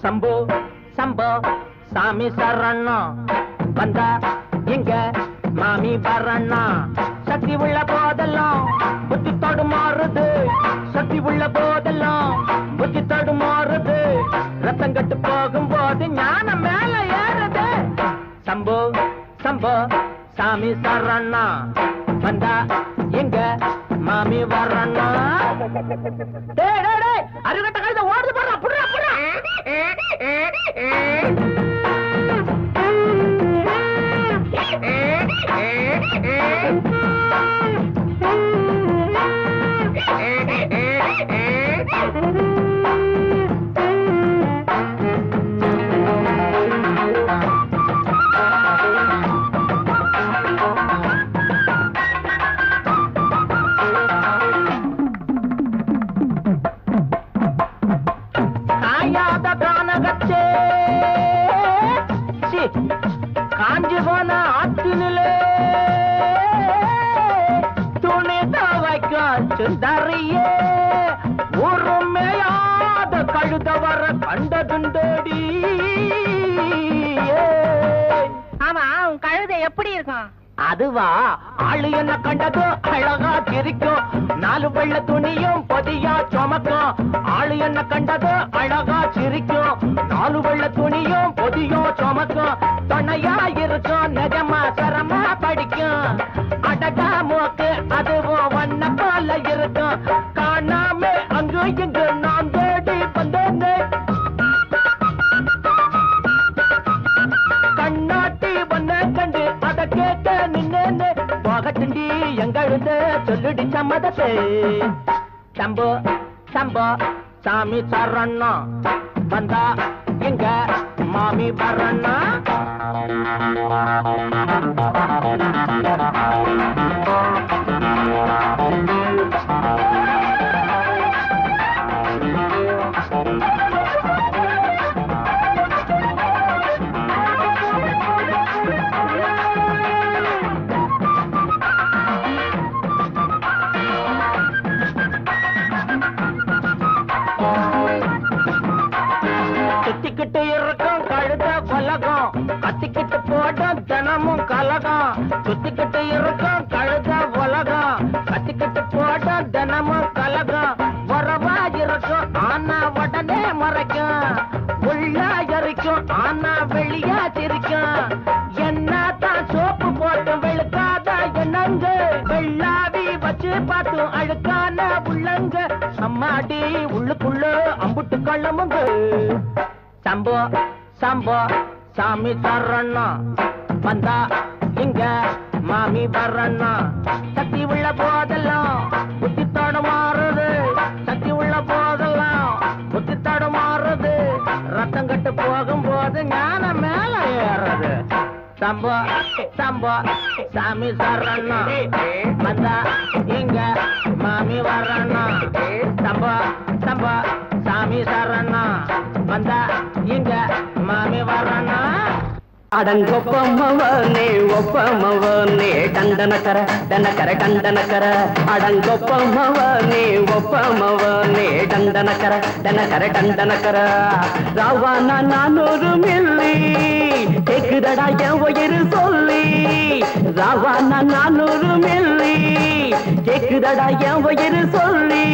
சம்போ சம்போ சாமி சரணம் வந்தா எங்க மாமி வரண்ணா சக்தி உள்ள போதெல்லாம் புத்தி தடுமாறுது சக்தி உள்ள போதெல்லாம் புத்தி தடுமாறுது ரத்தம் கட்டு போகும்போது ஞானம் மேல ஏறுது சம்போ சம்போ சாமி சரணா வந்தா எங்க மாமி வரண்ணா அருகட்ட கழுத ஓடுது போடுறா புடுறா புடுறா காஞ்சி போன ஆத்தினிலே துணி துவைக்க சுந்தரியே உரிமையாத கழுத வர கண்டதுண்டடி. ஆமா உன் கழுதை எப்படி இருக்கும்? அதுவா ஆளு என்ன கண்டதோ அழகா சிரிக்கும் நாலு வெள்ள துணியும் பொதியா சுமக்கும் ஆளு என்ன கண்டதோ அழகா சிரிக்கும் நாலு வெள்ள துணியும் பொதியும் சுமக்கும் துணையா இருக்கும் நிஜமா சரமா படிக்கும் அடகா மூக்கு அதுவும் வண்ண போல இருக்கும் காணாம அங்கு இங்கு நான் தேடி வந்தேன் கண்ணாட்டி வண்ண கண்டு அத கேட்ட நின்னே போகட்டுண்டி எங்கழுத சொல்லுடி சம்மதத்தை சம்போ சம்போ சாமி சரணா வந்தா எங்க மாமி வரண்ணா சுத்திக்கிட்டு இருக்கும் கழுத கொலகம் கத்திக்கிட்டு போடும் தினமும் கலகம் சுத்திக்கிட்டு இருக்கும் கழுத உலகம் கத்திக்கிட்டு போடும் தினமும் கலகம் உறவா இருக்கும் ஆனா உடனே மறைக்கும் உள்ளா எரிக்கும் ஆனா வெளியா சிரிக்கும் என்னதான் சோப்பு போட்டு வெளுக்காத என்னங்க வெள்ளாவி வச்சு பார்த்து அழுக்கான உள்ளங்க அம்மாடி உள்ளுக்குள்ள அம்புட்டு கள்ளமுங்க சம்போ சம்போ சாமி சரணா வந்தா இங்க மாமி வரண்ணா சக்தி உள்ள போதெல்லாம் புத்தி தடுமாறுது சக்தி உள்ள போதெல்லாம் புத்தி தடுமாறுது ரத்தம் கட்டு போகும்போது ஞானம் மேல ஏறுது சம்போ சம்போ சாமி சரணா வந்தா இங்க மாமி வரண்ணா சம்போ சம்போ சாமி சரணா வந்தா இங்க மாமி வரண்ணா அடங்கொப்பமவனே ஒப்பமவனே டண்டனக்கர டனக்கர டண்டனக்கர அடங்கொப்பமவனே ஒப்பமவனே டண்டனக்கர டனக்கர டண்டனக்கர ராவானா 400 மில்லி கேக்குதடா என் உயிர் சொல்லி ராவானா 400 மில்லி கேக்குதடா என் உயிர் சொல்லி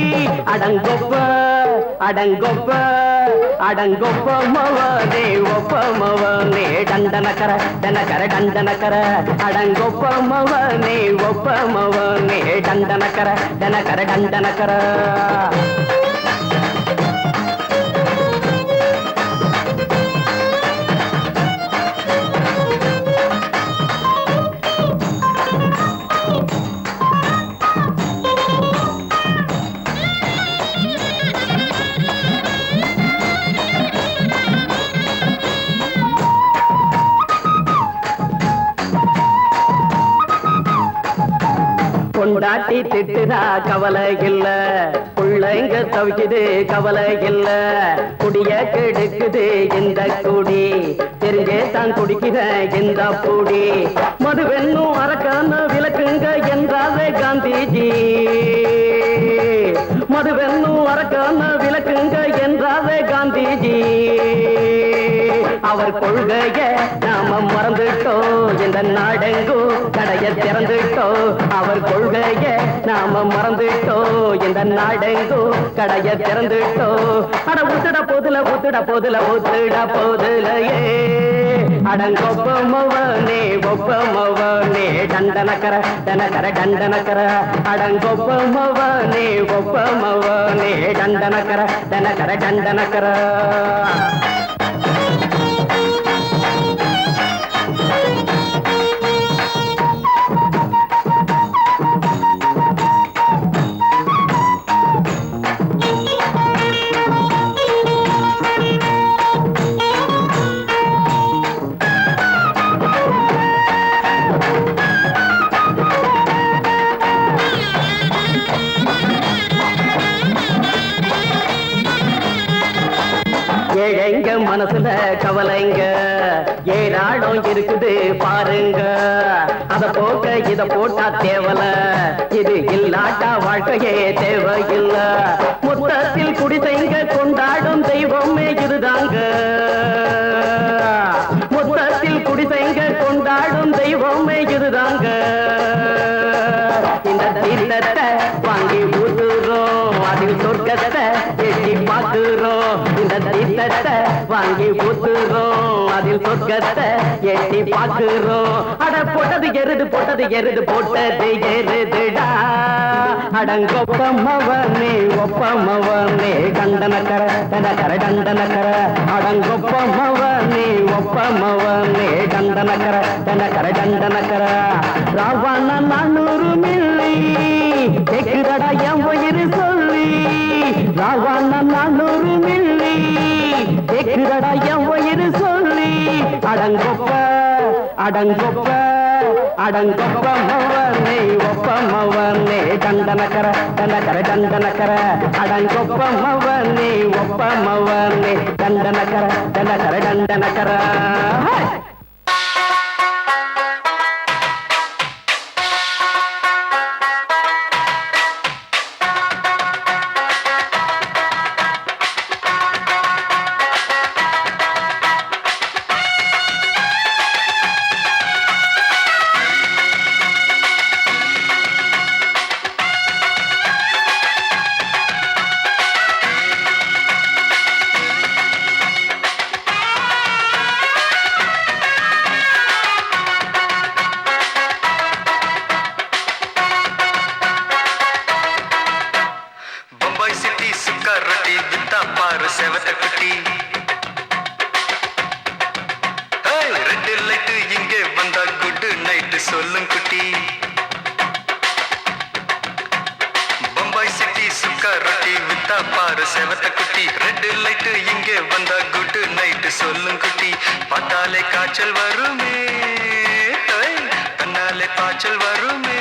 அடங்கொப்ப அடங்கொப்ப அடங்கொப்பமவனே ஒப்பமவனே டண்டனக்கர டனக்கர டண்டனக்கர அடங்கொப்பமவனே ஒப்பமவனே டண்டனக்கர டனக்கர டண்டனக்கர பொண்டாட்டி திட்டுதா கவலை இல்ல, புள்ளைங்க தவிக்குது கவலை இல்ல, குடிய கெடுக்குது இந்த குடி, தெரிஞ்சே தான் குடிக்கிற இந்த பூடி, மதுவென்னும் அரக்கான விளக்குங்க என்றாரே காந்திஜி, மதுவென்னும் அரக்கான விளக்குங்க என்றாரே காந்திஜி. அவர் கொள்கைய நாம மறந்துட்டோம், இந்த நாடெங்கோ கடைய திறந்துட்டோம். அவர் கொள்கைய நாம மறந்துட்டோம், இந்த நாடெங்கோ கடைய திறந்துட்டோம். அட ஊத்துட போதுல ஊத்துட போதுல ஊத்துட போதுலையே, அடங்கொப்பமவனே ஒப்பமவனே டண்டனக்கர டனக்கர டண்டனக்கர, அடங்கொப்பமவனே ஒப்பமவனே டண்டனக்கர டனக்கர டண்டனக்கர. ஏழைங்க மனசுல கவலைங்க ஏராளம் இருக்குது பாருங்க, அத போக்க இத போட்டா தேவல, இது இல்லாட்டா வாழ்க்கையே தேவையில்ல. மொத்தத்தில் குடிசைங்க கொண்டாடும் தெய்வமே இதுதாங்க, மொத்தத்தில் குடிசைங்க கொண்டாடும் தெய்வமே இதுதாங்க. இந்த தீர்த்தத்தை வாங்கி ஊத்துறோம், அதில் சொர்க்கத்தை எட்டி பார்க்கிறோம். இந்த தீர்த்தத்தை வாங்கி ஊத்துறோம், அதில் சொர்க்கத்தை எட்டி பார்க்கிறோம். அட போட்டது எருது போட்டது எருது போட்டது எருதுடா, அடங்கொப்பமவனே ஒப்பமவனே டண்டனக்கர டனக்கர டண்டனக்கர, அடங்கொப்பமவனே ஒப்பமவனே டண்டனக்கர டனக்கர டண்டனக்கர. ராவண 400 மில்லி கேக்குதடா என் உயிர் சொல்லி, ராவண 400 மில்லி கேக்குதடா என் உயிர் சொல்லி, அடங்கொப்ப அடங்கொப்ப அடங்கொப்பமவனே ஒப்பமவனே டண்டனக்கர டனக்கர டண்டனக்கர, அடங்கொப்பமவனே ஒப்பமவனே டண்டனக்கர டனக்கர டண்டனக்கர. சொல்லும் குட்டி, பம்பாய் சிட்டி சுக்கா ரொட்டி வித்தா பாரு செவத்த குட்டி, ரெட் லைட் இங்கே வந்தா குட் நைட் சொல்லும் குட்டி. பார்த்தாலே காய்ச்சல் வருமே, கண்ணாலே காய்ச்சல் வருமே.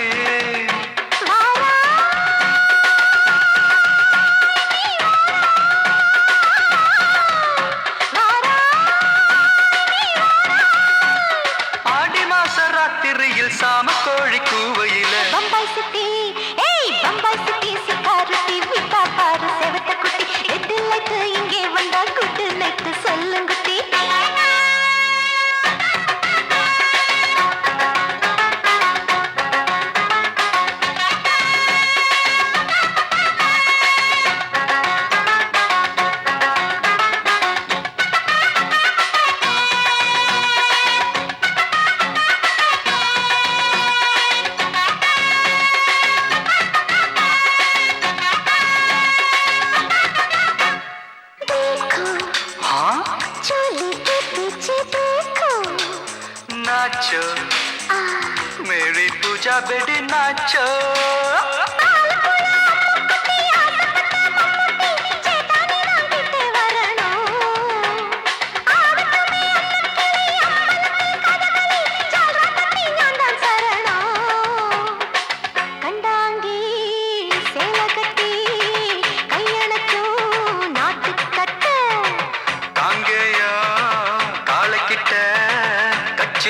சாம கோழி கூவையில பம்பாய் சிட்டி, ஏய் பம்பாய் சிட்டி சுக்கா ரொட்டி வித்தா பாரு செவத்த குட்டி, ரெட் லைட் இங்கே வந்தா குட் நைட் சொல்லும் குட்டி. नाचो मेरी पूजा बेटी नाचो, கண்டான்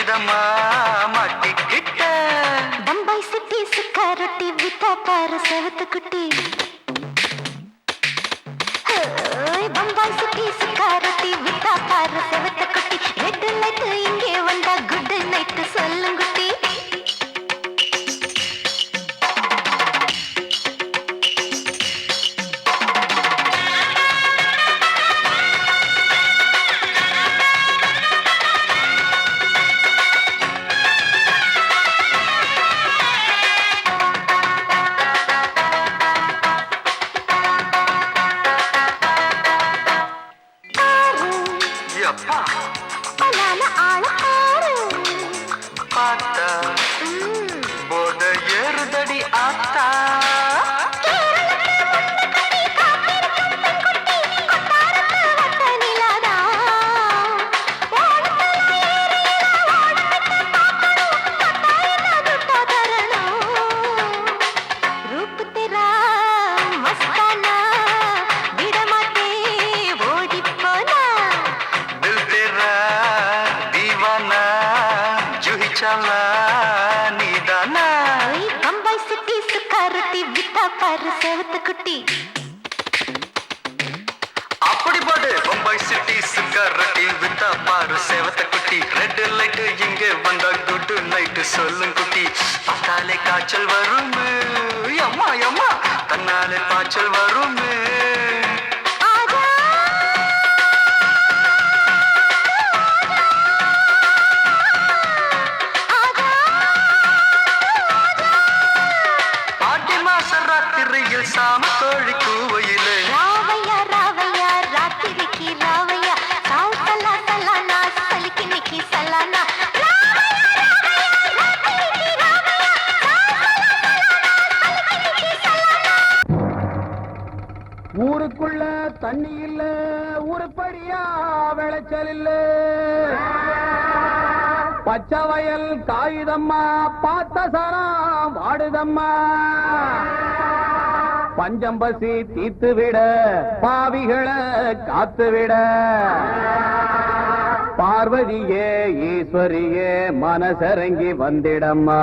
தெரியுதம்மா மாட்டிக்கிட்ட பம்பாய் சிட்டி சுக்கா ரொட்டி வித்தா பாரு செவத்து குட்டி பம்பாய் சிட்டி சுக்கா ரொட்டி வித்தா பாரு செவத்து குட்டி ரெட் லைட் இங்கே வந்தா குட் நைட் சொல்லுங்குட்டி பார்த்தா போத ஏறுதடி ஆத்தா குட்டி அப்படி போடு பம்பாய் சிட்டி சுக்கரட்டி வித்தா பாரு சேவத்த குட்டி ரெட் லைட் இங்கே வந்தா குட் நைட் சொல்லும் குட்டி பார்த்தாலே காய்ச்சல் வரும் அம்மா அம்மா தன்னாலே பாய்ச்சல் வரும் சாம கோழி கூவையிலே ராவையா ராவையா ராத்திரிக்கு ராவையா சால் சலா சலானா சலிக்கு நிக்கி சலானா ஊருக்குள்ள தண்ணி இல்ல ஊருப்படியா விளைச்சல் இல்ல பச்சை வயல் காயுதம்மா பார்த்த சரம் வாடுதம்மா பஞ்சம்பசி தீத்து விட பாவிகளை காத்து விட பார்வதியே ஈஸ்வரியே மனசரங்கி வந்திடம்மா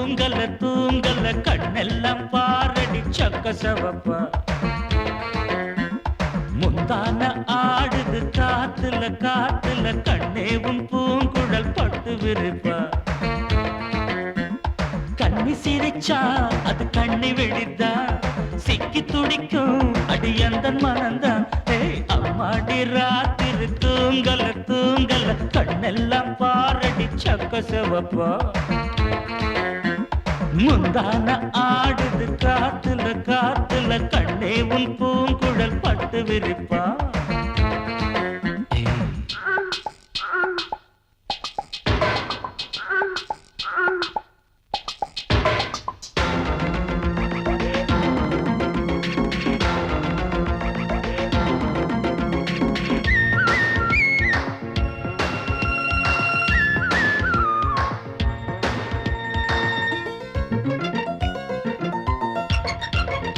தூங்கல தூங்கல கண்ணெல்லாம் பாரடி சக்க சவப்பா முந்தான ஆடுது காத்துல காத்துல கண்ணேவும் பூங்குழல் பட்டு விரிப்பா கண்ணி சிரிச்சா அது கண்ணி வெடித்தா சிக்கி துடிக்கும் அடி அந்த மனந்தான் அம்மாடி ராத்திரி தூங்கல தூங்கல கண்ணெல்லாம் பாரடி சக்க சிவப்பா முந்தான ஆடுது காத்துல காத்துல கண்ணே உன் பூங்குழல் பட்டு விரிப்பா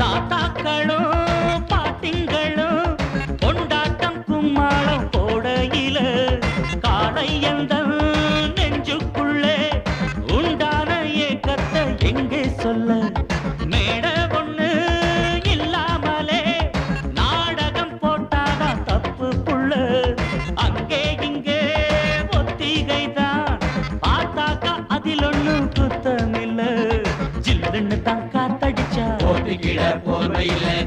தாத்தாக்களும் பாட்டிங்களும் கொண்டாட்டம் கும்மாளம் போடையில காளையந்த நெஞ்சுக்குள்ளே உண்டான ஏக்கத்தை எங்கே சொல்ல மேட ஒண்ணு இல்லாமலே நாடகம் போட்டாதான் தப்பு புள்ள அங்கே இங்கே ஒத்திகைதான் பார்த்தாக்கா அதில் ஒண்ணும் குத்தமில்ல ஜில்லுன்னு தான் காத்தடிச்சா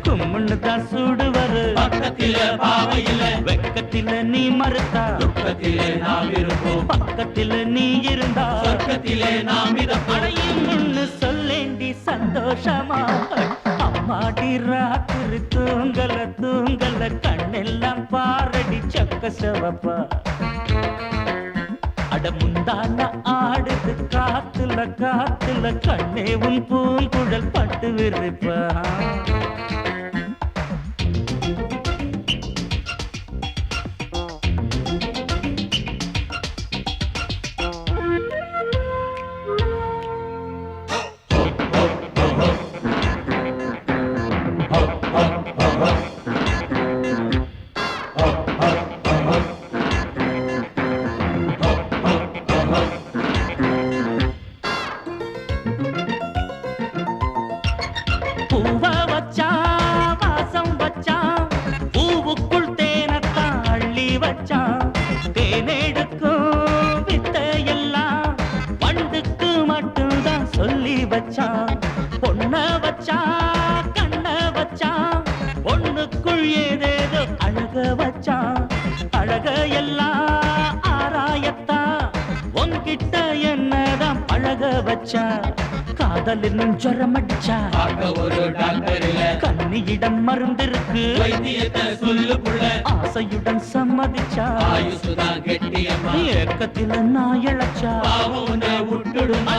கும்முன்னு தான் சூடுவரு பக்கத்தில பாவையில வெக்கத்தில நீ மறுத்தா துக்கத்திலே நாம் இருப்போம் பக்கத்தில நீ இருந்தா சொர்க்கத்திலே நாம் அடையும் முன்னு சொல்லேண்டி சந்தோஷமா அம்மாடி ராத்திரி தூங்கல தூங்கல கண்ணெல்லாம் பாரடி சக்க சிவப்பா அட முந்தான ஆடுது காத்துல காத்துல கண்ணே உன் பூங்குழல் பட்டு விரிப்பா பூவ வச்சா வாசம் வச்சா பூவுக்குள் தேனத்தான் அள்ளி வச்சா தேனெடுக்கும் வித்தையெல்லாம் வண்டுக்கு மட்டும்தான் சொல்லி வச்சா பொண்ண வச்சா கண்ண வச்சா பொண்ணுக்குள் ஏதேதோ அழக வச்சா அழக எல்லாம் ஆராயத்தான் உன்கிட்ட என்னதான் பழக வச்சா காதல் இன்னும் ஜரம் அடிச்சா ஒரு டாக்டர் கண்ணியிடம் மருந்திருக்கு வைத்தியத்தை சொல்லு புள்ள ஆசையுடன் சம்மதிச்சா ஆயுசுதான் கெட்டியம்மா ஏக்கத்தில நான் இழைச்சா விட்டுடுமா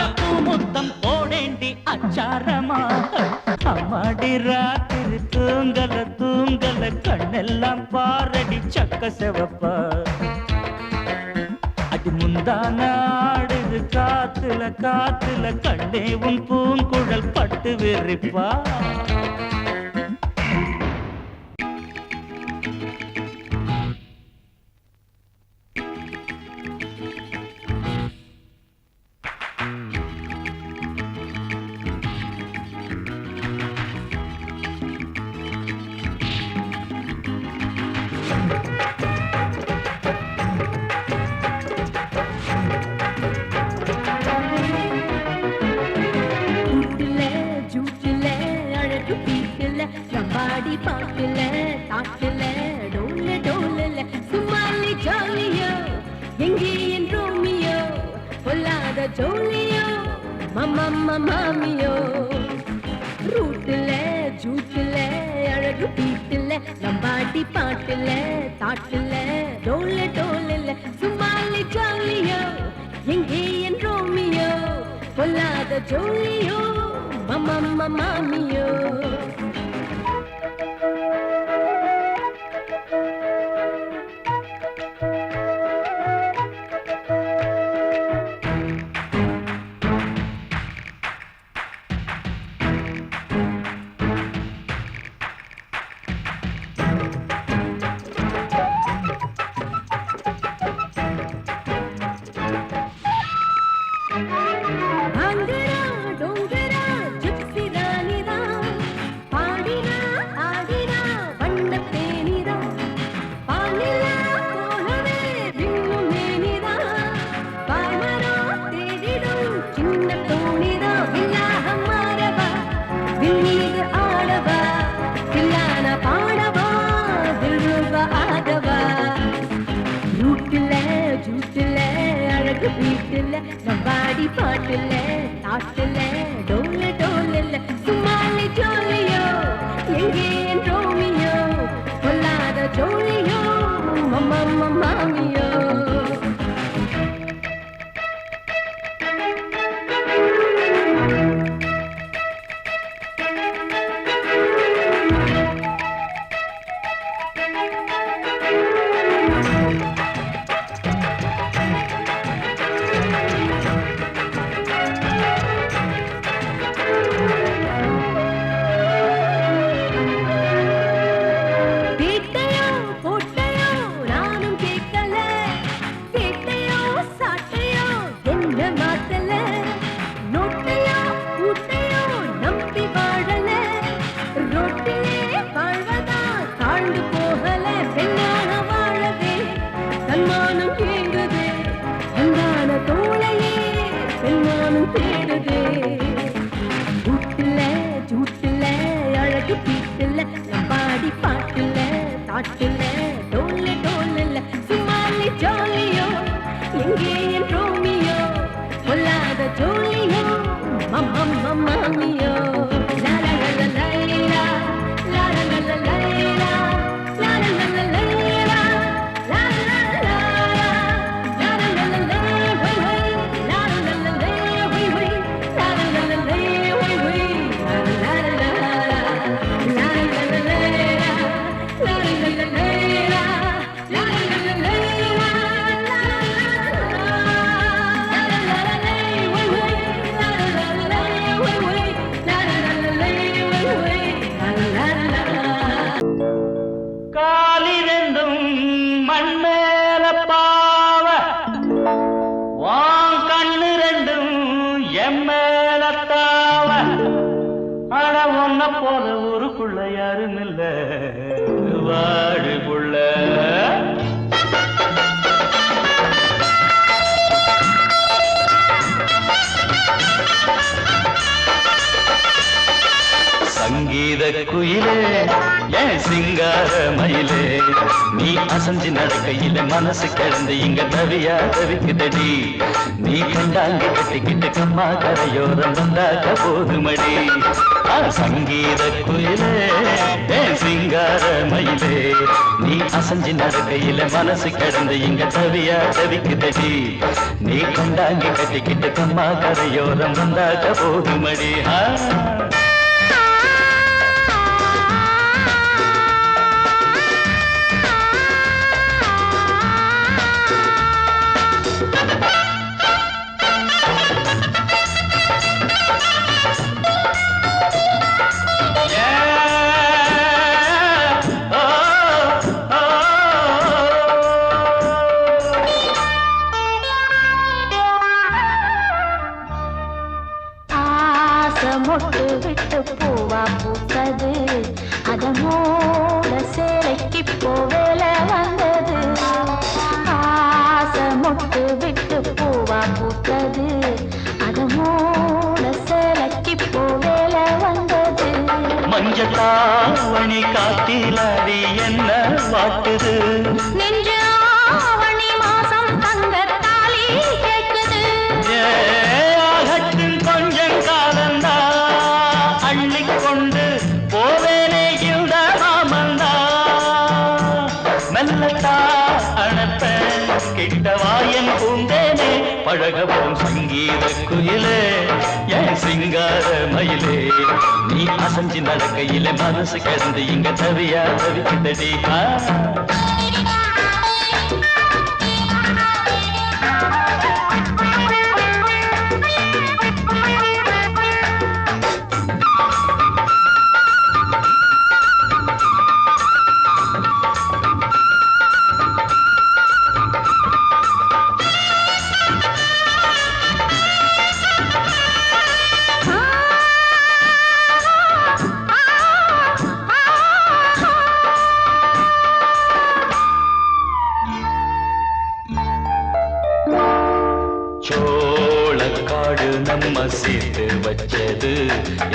முத்தம் போடேண்டி அச்சாரமா அம்மாடி ராத்திரி தூங்கல தூங்கல கண்ணெல்லாம் பாரடி சக்க சிவப்பா அடி முந்தான ஆடுது காத்துல காத்துல கண்ணே உன் பூங்குழல் பட்டு விரிப்பா பாடி பாட்டுல தாட்டுல டோல டோலல சுமாலி ஜாலியோ எங்கே என் ரோமியோ பொல்லாத ஜோலியோ மம்மம்மா மாமியோ ரூட்டுல ஜூட்டுல அழகு பீட்டுல நம்பாடி பாட்டுல தாட்டுல டோல டோலல சுமாலி ஜாலியோ எங்கே என் ரோமியோ பொல்லாத ஜோலியோ மம்மம்மா மாமியோ பாட்டுல தாட்டுல டோல டோல சும்மாலி ஜோலியோ எங்கே என் ரோமியோ பொல்லாத ஜோலியோ மம்மா மாமியோ சங்கீத குயிலே ஏன் சிங்கார மயிலே நீ அசஞ்சு நடக்கையில மனசு கிடந்து இங்க தவியா தவிக்குதடி நீ கண்டாங்க கட்டிக்கிட்டு கம்மா கரையோரம் வந்தாக்க போதுமடி சங்கீத குயிலே ஏன் சிங்கார மயிலே நீ அசஞ்சு நடக்கையில மனசு கிடந்து இங்க தவியா தவிக்குதடி நீ கண்டாங்க கட்டிக்கிட்டு கம்மா கரையோரம் வந்தாக்க போதுமடி மொட்டு விட்டு பூவா பூத்தது அதனோட சேலைக்கு போவேல வந்தது ஆசை மொட்டு விட்டு பூவா பூத்தது அதனோட சேலைக்கு போவேல வந்தது மஞ்சத்தாவணி காட்டிலாடி என்ன வாட்டுது நெஞ்சு ஆவணி மாசம் தங்க தாலி கேட்குது கொஞ்சம் காலந்தா அள்ளிக்கொண்டு போவேனே இந்த மாமந்தா மெல்லத்தா அணப்ப கிட்டவாயன் பூந்தேனே பழகவும் சங்கீத குயிலே என் சிங்கார மயிலே நீ அசஞ்சு நடக்கையில மனசு கிடந்து இங்க தவியா தவிக்குதடி காடு நம்ம சேர்த்து வச்சது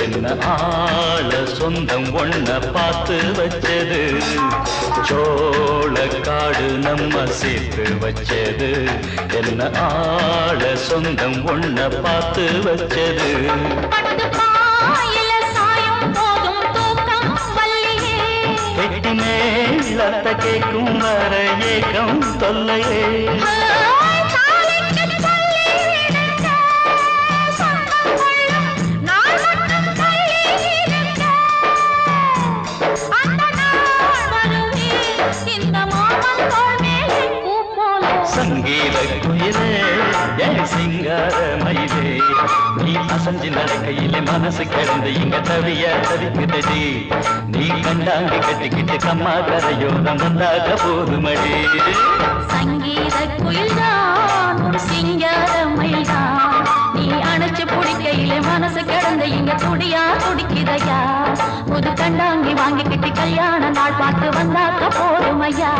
என்ன ஆள சொந்தம் ஒண்ண பார்த்து வச்சது சோழ காடு நம்ம சேர்த்து வச்சது என்ன ஆள சொந்தம் ஒண்ண பார்த்து வச்சது கெட்டி மேலத்த கேட்கும் வர ஏக்கம் தொல்லையே சங்கீத குயிலே என் சிங்கார மயிலே நீ அசஞ்சு நடக்கையிலே மனசு கிடந்து இங்க தவிக்குதடி நீ கண்டாங்கி கட்டிக்கிட்டு கம்மா கரையோரம் வந்தாக போதுமடி சங்கீத குயில்தான் சிங்கார மயில்தான் நீ அணைச்சு பிடிக்கையிலே மனசு கிடந்து இங்க துடியா துடிக்குதையா புது கண்டாங்கி வாங்கிக்கிட்டு கல்யாண நாள் பார்த்து வந்தாக்க போதுமையா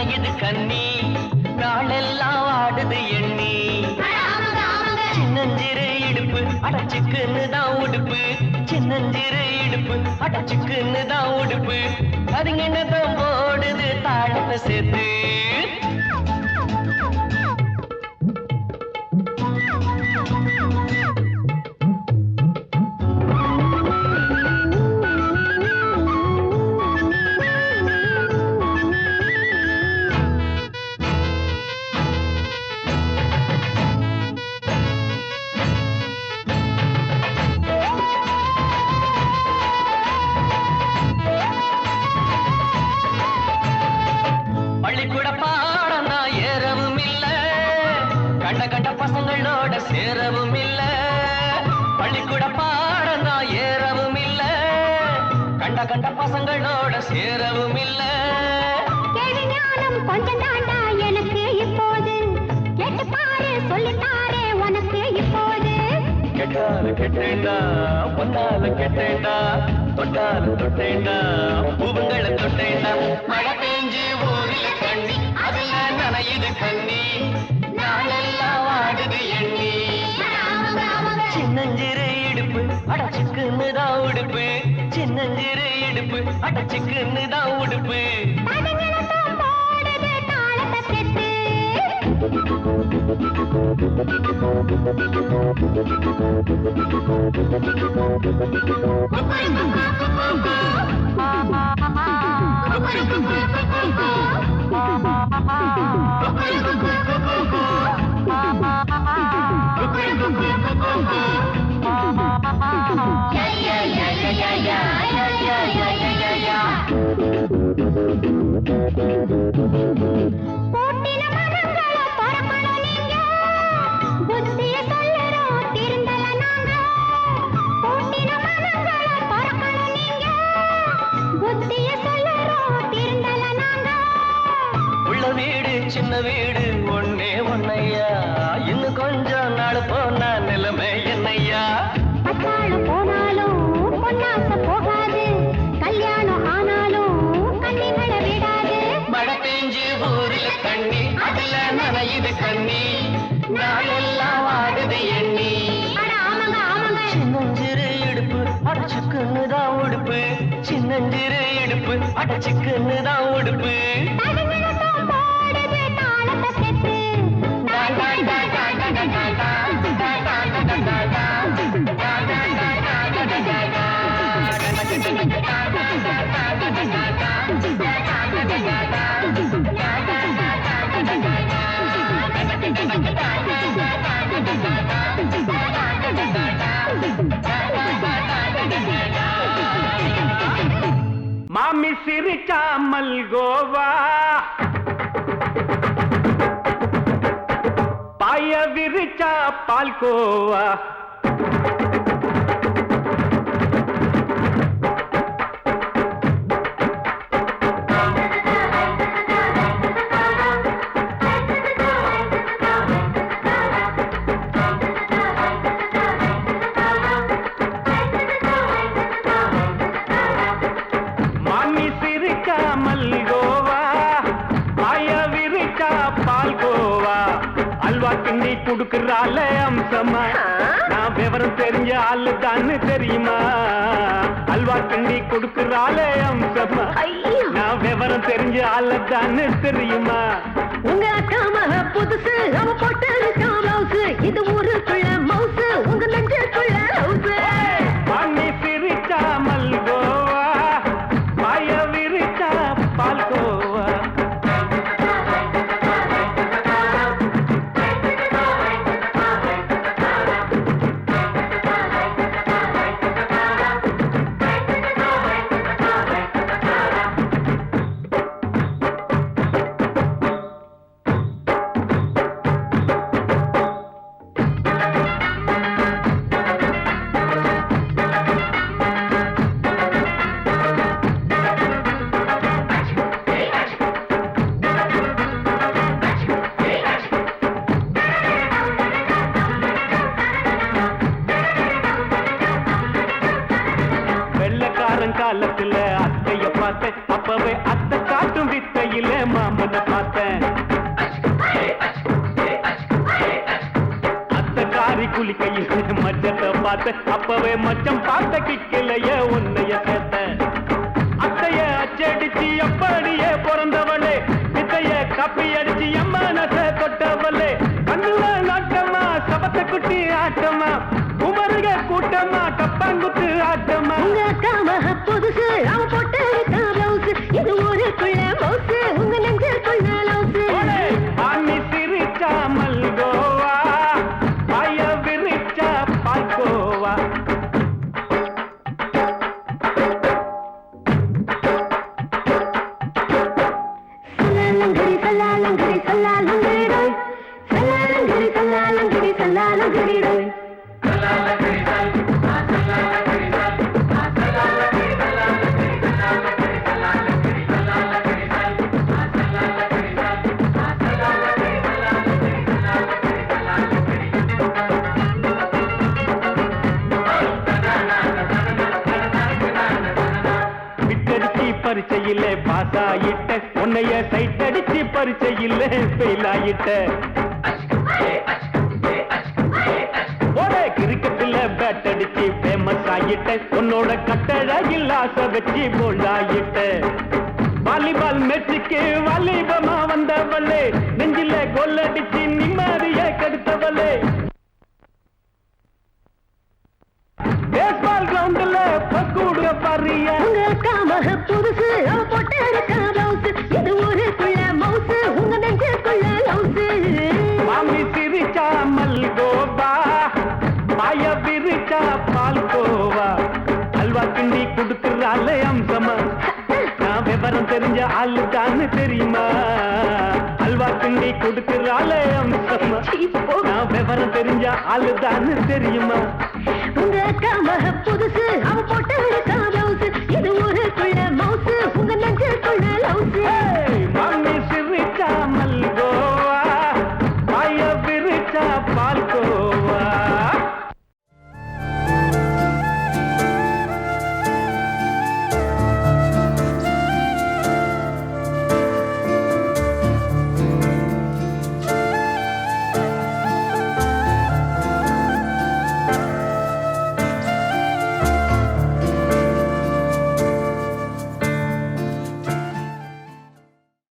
நனையுது கண்ணி நாளெல்லாம் ஆடுது எண்ணி சின்னஞ்சிறு இடுப்பு அடைச்சுக்குன்னு தான் உடுப்பு சின்னஞ்சிறு இடுப்பு அடைச்சுக்குன்னு தான் உடுப்பு அதுங்கன்னதான் போடுது தாழத்தை சேர்த்து பள்ளிக்கூட பாடம் தான் ஏறவும் இல்ல கண்ட கண்ட பசங்களோட சேரவும் இல்ல பள்ளிக்கூட பாடம் தான் ஏறவும் இல்ல கண்ட கண்ட பசங்களோட சேரவும் இல்ல கேள்வி ஞானம் கொஞ்சம் தாண்டா எனக்கு இப்போது கேட்டு பாரு சொல்லித்தாரே உனக்கு இப்போது கெட்டால கெட்டேண்டா பொன்னால கெட்டேண்டா தொட்டால தொட்டேண்டா பூவங்களை தொட்டேண்டா மழை பெஞ்சு ஊரில் கண்ணி அதுல நனையுது கண்ணி நாளெல்லாம் ஆடுது எண்ணி சின்னஞ்சிறு இடுப்பு அடைச்சுக்குன்னு தான் உடுப்பு சின்னஞ்சிறு இடுப்பு அடைச்சுக்குன்னு தான் உடுப்பு தடங்களத்தான் போடுது தாளத்தை செத்து போட்டின மனங்களை பறக்கணும் நீங்க புத்திய சொல்லுறோம் திருந்தல நாங்க போட்டின மனங்களை பறக்கணும் நீங்க புத்திய சொல்லுறோம் திருந்தல நாங்க உள்ள வீடு சின்ன வீடு ஒன்னே ஒன்னையா இன்னும் கொஞ்சம் நாள் போனா நிலைமை என்னையா பட்டாளம் போனாலும் பொன்னாசை போகாது கல்யாணம் ஆனாலும் கண்ணிகளை விடாது மழை பெஞ்சு ஊரில் கண்ணி அதுல நனையுது கண்ணி நாளெல்லாம் ஆடுது எண்ணி அட ஆமாங்க ஆமாங்க சின்னஞ்சிறு இடுப்பு அடைச்சுக்குன்னு தான் உடுப்பு சின்னஞ்சிறு இடுப்பு அடைச்சுக்குன்னு தான் உடுப்பு தடங்களத்தான் போடுது தாளத்தை செத்து மாமி சிரிச்சா மல்கோவா பாய விரிச்சா பால்கோவா மாமி சிரிச்சா மல்கோவா பாய விரிச்சா பால்கோவா அல்வா கிண்டி குடுக்கறால அம்சமா நான் விவரம் தெரிஞ்ச ஆளு தான்னு தெரியுமா அல்வா கிண்டி குடுக்கறால அம்சமா நான் விவரம் தெரிஞ்ச ஆளு தான்னு தெரியுமா உங்க அக்கா மக புதுசு அவ போட்டு மவுசு இது ஊருக்குள்ள மவுசு உங்க நெஞ்சுக்குள்ள ஹவுசு மாமி சிரிச்சா மல்கோவா பாய விரிச்சா பால்கோவா காலத்துல அத்தைய பார்த்தேன் அப்பவே அத்தை காட்டும் வித்தையில மாமன் போனதை பார்த்தேன். அத்தை காரி குளிக்கையில் மச்சத்தை பார்த்தேன். அப்பவே மச்சம் பார்த்த கிக்கலையே உன்னைய சேர்த்தேன். அத்தைய அச்சடிச்சு அப்படியே பிறந்தவளே, வித்தைய கப்பி அடிச்சு எம்மனச தொட்டவளே. கண்ணுல நாட்டமா சபத்தை குட்டி ஆட்டமா, குமருக கூட்டமா கப்பாங்குத்து ஆட்டமா. உங்க காம புதுசு அவன் போட்டு பிளவுஸ், இது ஊருக்குள்ள மவுசு உங்க நெஞ்சுக்குள்ள லவுசு. ஆமி சிரிச்சா மல்கோவா, பாய விரிச்சா பாய்கோவா. சல்லாலங்கடி சல்லாலங்கடி சல்லாலங்கடி டோய், சல்லாலங்கடி சல்லாலங்கடி சல்லாலங்கடி டோய். விட்டடிச்சு பரிச்சையிலே பாஸ் ஆயிட்ட, உன்னைய சைட் அடிச்சு பரிச்சையிலே ஃபெயில் ஆயிட்ட. கிரிக்கெட்ல பேட் அடிச்சு ஃபேமஸ் ஆயிட்ட, உன்னோட கட்டழகில் ஆசை வச்சு போல்ட் ஆயிட்ட. வாலிபால் மேட்சுக்கு வாலிபமா வந்தவளே, நெஞ்சில கோல் அடிச்சு நிம்மதிய கெடுத்தவளே. பேஸ்பால் கிரவுண்ட்ல பக்கூடுற பாரியா. உங்க காம புதுசு அவன் போட்டு பிளவுஸ், இது ஊருக்குள்ள மவுசு உங்க நெஞ்சுக்குள்ள லவுசு. மாமி சிரிச்சா மல்கோவா, பாய விரிச்சா பால்கோவா. அல்வா கிண்டி குடுக்கறால அம்சமா, நான் விவரம் தெரிஞ்ச ஆளுதான்னு தெரியுமா. அல்வா கிண்டி குடுக்கறால அம்சமா, நான் விவரம் தெரிஞ்ச ஆளுதான்னு தெரியுமா. உங்க காம புதுசு அவன் போட்டு